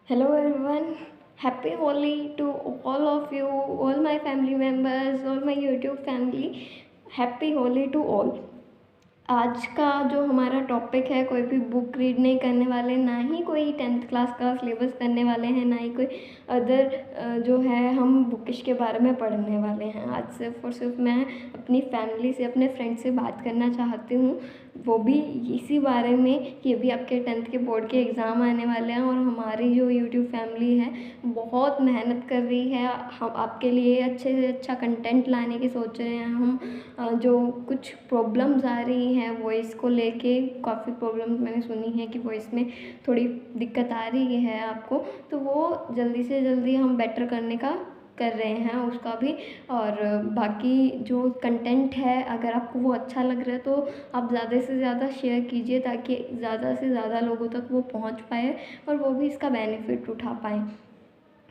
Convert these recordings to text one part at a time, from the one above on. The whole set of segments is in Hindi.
Hello everyone, happy Holi to all of you, all my family members, all my YouTube family. Happy Holi to all. आज का जो हमारा टॉपिक है, कोई भी बुक रीड नहीं करने वाले, ना ही कोई 10th क्लास का सिलेबस करने वाले हैं, ना ही कोई अदर जो है हम बुकिश के बारे में पढ़ने वाले हैं। आज सिर्फ और सिर्फ मैं अपनी फैमिली से, अपने फ्रेंड से बात करना चाहती हूँ, वो भी इसी बारे में कि अभी आपके 10th के बोर्ड के एग्ज़ाम आने वाले हैं और हमारी जो यूट्यूब फैमिली है बहुत मेहनत कर रही है। हम आपके लिए अच्छे से अच्छा कंटेंट लाने की सोच रहे हैं। हम जो कुछ प्रॉब्लम्स आ रही हैं वॉइस को लेके, काफ़ी प्रॉब्लम्स मैंने सुनी है कि वॉइस में थोड़ी दिक्कत आ रही है आपको, तो वो जल्दी से जल्दी हम बेटर करने का कर रहे हैं उसका भी। और बाकी जो कंटेंट है, अगर आपको वो अच्छा लग रहा है तो आप ज़्यादा से ज़्यादा शेयर कीजिए ताकि ज़्यादा से ज़्यादा लोगों तक वो पहुंच पाए और वो भी इसका बेनिफिट उठा पाएँ।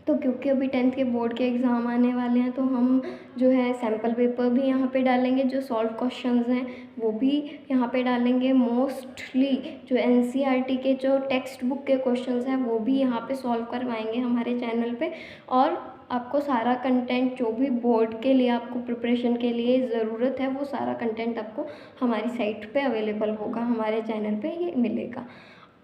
तो क्योंकि अभी 10th के बोर्ड के एग्ज़ाम आने वाले हैं तो हम जो है सैम्पल पेपर भी यहाँ पे डालेंगे, जो सॉल्व क्वेश्चंस हैं वो भी यहाँ पे डालेंगे। मोस्टली जो एनसीईआरटी के जो टेक्स्ट बुक के क्वेश्चंस हैं वो भी यहाँ पे सॉल्व करवाएंगे हमारे चैनल पे। और आपको सारा कंटेंट जो भी बोर्ड के लिए आपको प्रिपरेशन के लिए ज़रूरत है वो सारा कंटेंट आपको हमारी साइट पे अवेलेबल होगा, हमारे चैनल पे ये मिलेगा।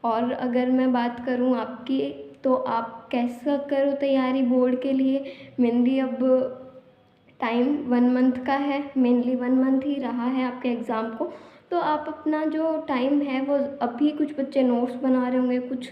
और अगर मैं बात करूँ आपकी, तो आप कैसा करो तैयारी बोर्ड के लिए। मेनली अब टाइम 1 मंथ का है, मेनली 1 मंथ ही रहा है आपके एग्ज़ाम को। तो आप अपना जो टाइम है वो, अभी कुछ बच्चे नोट्स बना रहे होंगे, कुछ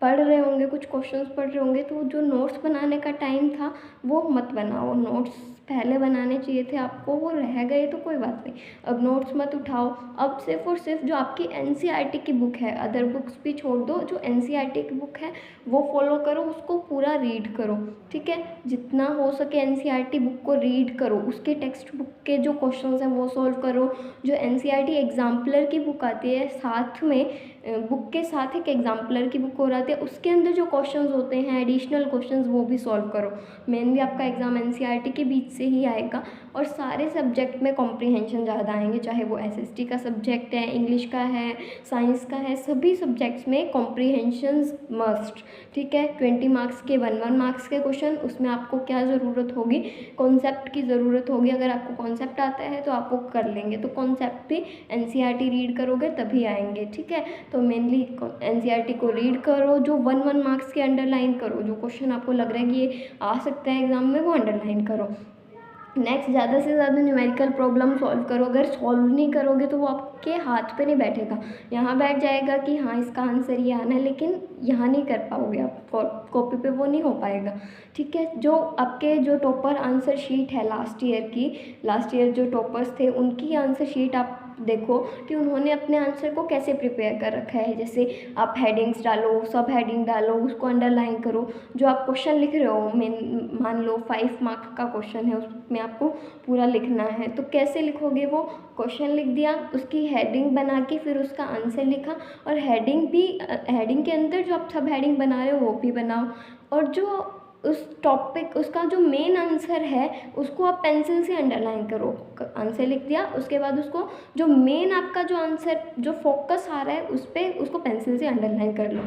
पढ़ रहे होंगे, कुछ क्वेश्चंस पढ़ रहे होंगे, तो जो नोट्स बनाने का टाइम था वो मत बनाओ। नोट्स पहले बनाने चाहिए थे आपको, वो रह गए तो कोई बात नहीं, अब नोट्स मत उठाओ। अब सिर्फ और सिर्फ जो आपकी एनसीईआरटी की बुक है, अदर बुक्स भी छोड़ दो, जो एनसीईआरटी की बुक है वो फॉलो करो, उसको पूरा रीड करो, ठीक है। जितना हो सके एनसीईआरटी बुक को रीड करो, उसके टेक्स्ट बुक के जो क्वेश्चंस हैं वो सॉल्व करो। जो एनसीईआरटी एग्जाम्पलर की बुक आती है, साथ में बुक के साथ एक एग्जाम्पलर की बुक हो जाती है, उसके अंदर जो क्वेश्चंस होते हैं एडिशनल क्वेश्चंस, वो भी सॉल्व करो। मेनली आपका एग्ज़ाम एनसीईआरटी के बीच से ही आएगा और सारे सब्जेक्ट में कॉम्प्रिहेंशन ज़्यादा आएंगे, चाहे वो एसएसटी का सब्जेक्ट है, इंग्लिश का है, साइंस का है, सभी सब्जेक्ट्स में कॉम्प्रिहेंशंस मस्ट, ठीक है। 20 मार्क्स के 1 मार्क्स के क्वेश्चन, उसमें आपको क्या ज़रूरत होगी, कॉन्सेप्ट की ज़रूरत होगी। अगर आपको कॉन्सेप्ट आता है तो आप वो कर लेंगे, तो कॉन्सेप्ट भी एनसीईआरटी रीड करोगे तभी आएंगे, ठीक है। तो मेनली एनसीईआरटी को रीड करो, जो 1 मार्क्स के अंडरलाइन करो, जो क्वेश्चन आपको लग रहा है कि ये आ सकता है एग्जाम में, वो अंडरलाइन करो। नेक्स्ट, ज़्यादा से ज़्यादा न्यूमेरिकल प्रॉब्लम सॉल्व करो। अगर सॉल्व नहीं करोगे तो वो आपके हाथ पे नहीं बैठेगा, यहाँ बैठ जाएगा कि हाँ इसका आंसर ये आना है, लेकिन यहाँ नहीं कर पाओगे आप, कॉपी पे वो नहीं हो पाएगा, ठीक है। जो आपके जो टॉपर आंसर शीट है लास्ट ईयर की, लास्ट ईयर जो टॉपर्स थे उनकी आंसर शीट आप देखो कि उन्होंने अपने आंसर को कैसे प्रिपेयर कर रखा है। जैसे आप हेडिंग्स डालो, सब हेडिंग डालो, उसको अंडरलाइन करो। जो आप क्वेश्चन लिख रहे हो, मान लो 5 मार्क का क्वेश्चन है, उसमें आपको पूरा लिखना है, तो कैसे लिखोगे, वो क्वेश्चन लिख दिया, उसकी हेडिंग बना के फिर उसका आंसर लिखा, और हेडिंग भी, हेडिंग के अंदर जो आप सब हेडिंग बना रहे हो वो भी बनाओ। और जो उस टॉपिक, उसका जो मेन आंसर है उसको आप पेंसिल से अंडरलाइन करो। आंसर लिख दिया, उसके बाद उसको जो मेन आपका जो आंसर, जो फोकस आ रहा है उस पर, उसको पेंसिल से अंडरलाइन कर लो,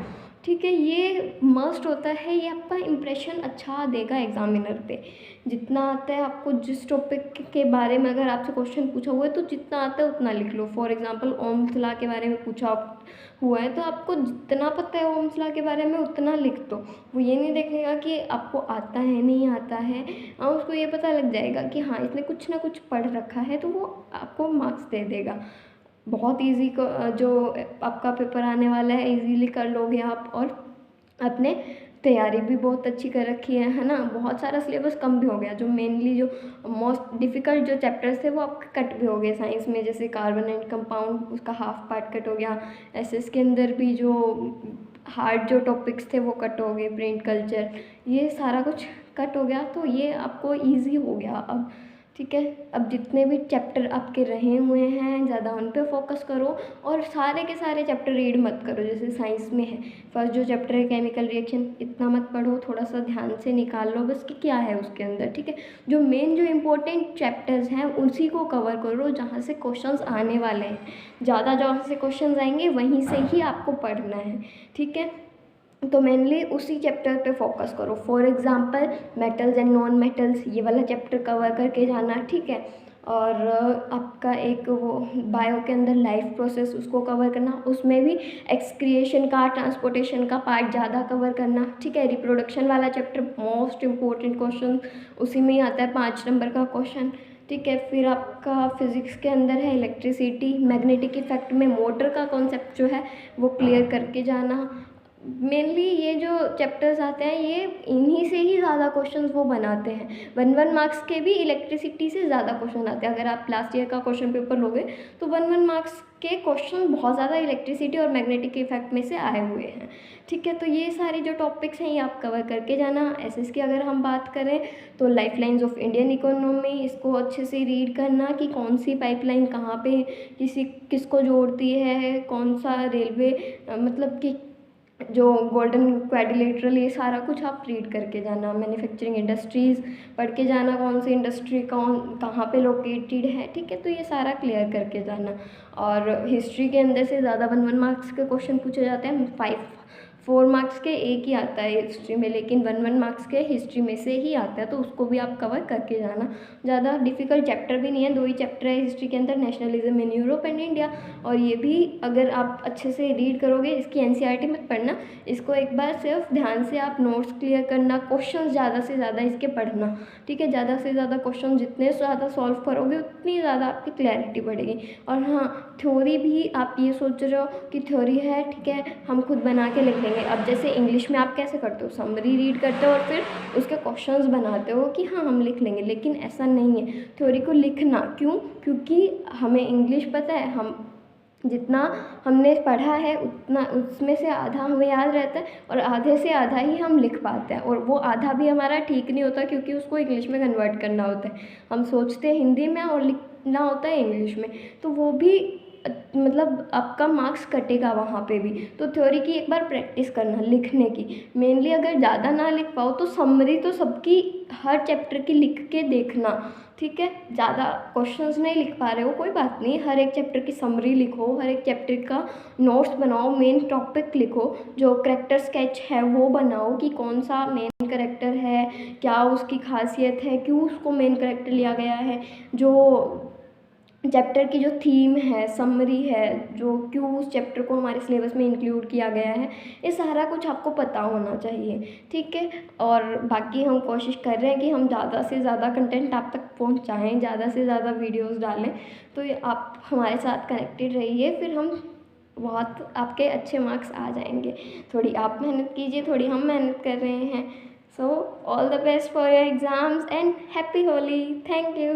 ठीक है। ये मस्ट होता है, ये आपका इम्प्रेशन अच्छा देगा एग्जामिनर पे। जितना आता है आपको, जिस टॉपिक के बारे में अगर आपसे क्वेश्चन पूछा हुआ है तो जितना आता है उतना लिख लो। फॉर एग्जांपल ओम्स लॉ के बारे में पूछा हुआ है तो आपको जितना पता है ओम्स लॉ के बारे में उतना लिख दो। वो ये नहीं देखेगा कि आपको आता है नहीं आता है, उसको ये पता लग जाएगा कि हाँ इसने कुछ ना कुछ पढ़ रखा है, तो वो आपको मार्क्स दे देगा। बहुत इजी जो आपका पेपर आने वाला है इजीली कर लोगे आप, और अपने तैयारी भी बहुत अच्छी कर रखी है ना। बहुत सारा सिलेबस कम भी हो गया, जो मेनली जो मोस्ट डिफ़िकल्ट जो चैप्टर्स थे वो आपके कट भी हो गए साइंस में, जैसे कार्बन एंड कंपाउंड, उसका हाफ पार्ट कट हो गया। एसएस के अंदर भी जो हार्ड जो टॉपिक्स थे वो कट हो गए, ब्रेन कल्चर, ये सारा कुछ कट हो गया, तो ये आपको ईजी हो गया अब, ठीक है। अब जितने भी चैप्टर आपके रहे हुए हैं ज़्यादा उन पे फोकस करो, और सारे के सारे चैप्टर रीड मत करो। जैसे साइंस में है, फर्स्ट जो चैप्टर है केमिकल रिएक्शन, इतना मत पढ़ो, थोड़ा सा ध्यान से निकाल लो बस कि क्या है उसके अंदर, ठीक है। जो मेन जो इम्पोर्टेंट चैप्टर्स हैं उसी को कवर करो, जहाँ से क्वेश्चंस आने वाले हैं, ज़्यादा जहाँ से क्वेश्चंस आएंगे वहीं से ही आपको पढ़ना है, ठीक है। तो मेनली उसी चैप्टर पे फोकस करो। For example metals and non metals, ये वाला चैप्टर कवर करके जाना, ठीक है। और आपका एक वो बायो के अंदर लाइफ प्रोसेस, उसको कवर करना, उसमें भी एक्सक्रिएशन का, ट्रांसपोर्टेशन का पार्ट ज़्यादा कवर करना, ठीक है। रिप्रोडक्शन वाला चैप्टर मोस्ट इम्पोर्टेंट क्वेश्चन उसी में ही आता है, 5 नंबर का क्वेश्चन, ठीक है। फिर आपका फिज़िक्स के अंदर है इलेक्ट्रिसिटी, मैग्नेटिक इफेक्ट में मोटर का कॉन्सेप्ट जो है वो क्लियर करके जाना। मेनली ये जो चैप्टर्स आते हैं ये इन्हीं से ही ज़्यादा क्वेश्चंस वो बनाते हैं। 1 मार्क्स के भी इलेक्ट्रिसिटी से ज़्यादा क्वेश्चन आते हैं। अगर आप लास्ट ईयर का क्वेश्चन पेपर लोगे तो 1 मार्क्स के क्वेश्चन बहुत ज़्यादा इलेक्ट्रिसिटी और मैग्नेटिक इफेक्ट में से आए हुए हैं, ठीक है। तो ये सारे जो टॉपिक्स हैं ये आप कवर करके जाना। एसएस की अगर हम बात करें तो life lines of Indian economy, इसको अच्छे से रीड करना कि कौन सी पाइपलाइन कहाँ पे किसको जोड़ती है, कौन सा रेलवे, मतलब कि जो गोल्डन क्वाड्रिलेटरल, ये सारा कुछ आप रीड करके जाना। मैन्युफैक्चरिंग इंडस्ट्रीज़ पढ़ के जाना, कौन सी इंडस्ट्री कहाँ पे लोकेटेड है, ठीक है। तो ये सारा क्लियर करके जाना। और हिस्ट्री के अंदर से ज़्यादा 1 मार्क्स के क्वेश्चन पूछे जाते हैं। 4 मार्क्स के एक ही आता है हिस्ट्री में, लेकिन 1 मार्क्स के हिस्ट्री में से ही आता है, तो उसको भी आप कवर करके जाना। ज़्यादा डिफ़िकल्ट चैप्टर भी नहीं है, 2 ही चैप्टर है हिस्ट्री के अंदर, nationalism in Europe and India. और ये भी अगर आप अच्छे से रीड करोगे, इसकी एनसीईआरटी मत पढ़ना, इसको एक बार सिर्फ ध्यान से आप नोट्स क्लियर करना, क्वेश्चन ज़्यादा से ज़्यादा इसके पढ़ना, ठीक है। ज़्यादा से ज़्यादा क्वेश्चन जितने ज़्यादा सॉल्व करोगे उतनी ज़्यादा आपकी क्लैरिटी बढ़ेगी। और हाँ, थ्योरी भी आप ये सोच रहे हो कि थ्योरी है, ठीक है, हम खुद बना के लिख लेंगे। अब जैसे इंग्लिश में आप कैसे करते हो, समरी रीड करते हो और फिर उसके क्वेश्चंस बनाते हो कि हाँ हम लिख लेंगे, लेकिन ऐसा नहीं है। थ्योरी को लिखना क्यों? क्योंकि हमें इंग्लिश पता है, हम जितना हमने पढ़ा है उतना उसमें से आधा हमें याद रहता है और आधे से आधा ही हम लिख पाते हैं। और वो आधा भी हमारा ठीक नहीं होता क्योंकि उसको इंग्लिश में कन्वर्ट करना होता है। हम सोचते हैं हिंदी में और लिखना होता है इंग्लिश में, तो वो भी मतलब आपका मार्क्स कटेगा वहाँ पे भी। तो थ्योरी की एक बार प्रैक्टिस करना लिखने की। मेनली अगर ज़्यादा ना लिख पाओ तो समरी तो सबकी हर चैप्टर की लिख के देखना, ठीक है। ज़्यादा क्वेश्चंस नहीं लिख पा रहे हो कोई बात नहीं, हर एक चैप्टर की समरी लिखो, हर एक चैप्टर का नोट्स बनाओ, मेन टॉपिक लिखो, जो करेक्टर स्केच है वो बनाओ कि कौन सा मेन करेक्टर है, क्या उसकी खासियत है, क्यों उसको मेन करेक्टर लिया गया है, जो चैप्टर की जो थीम है, समरी है, जो क्यों उस चैप्टर को हमारे सिलेबस में इंक्लूड किया गया है, ये सारा कुछ आपको पता होना चाहिए, ठीक है। और बाकी हम कोशिश कर रहे हैं कि हम ज़्यादा से ज़्यादा कंटेंट आप तक पहुंचाएं, ज़्यादा से ज़्यादा वीडियोस डालें। तो ये आप हमारे साथ कनेक्टेड रहिए, फिर हम बहुत आपके अच्छे मार्क्स आ जाएंगे। थोड़ी आप मेहनत कीजिए, थोड़ी हम मेहनत कर रहे हैं। So all the best for your exams and happy Holi. Thank you.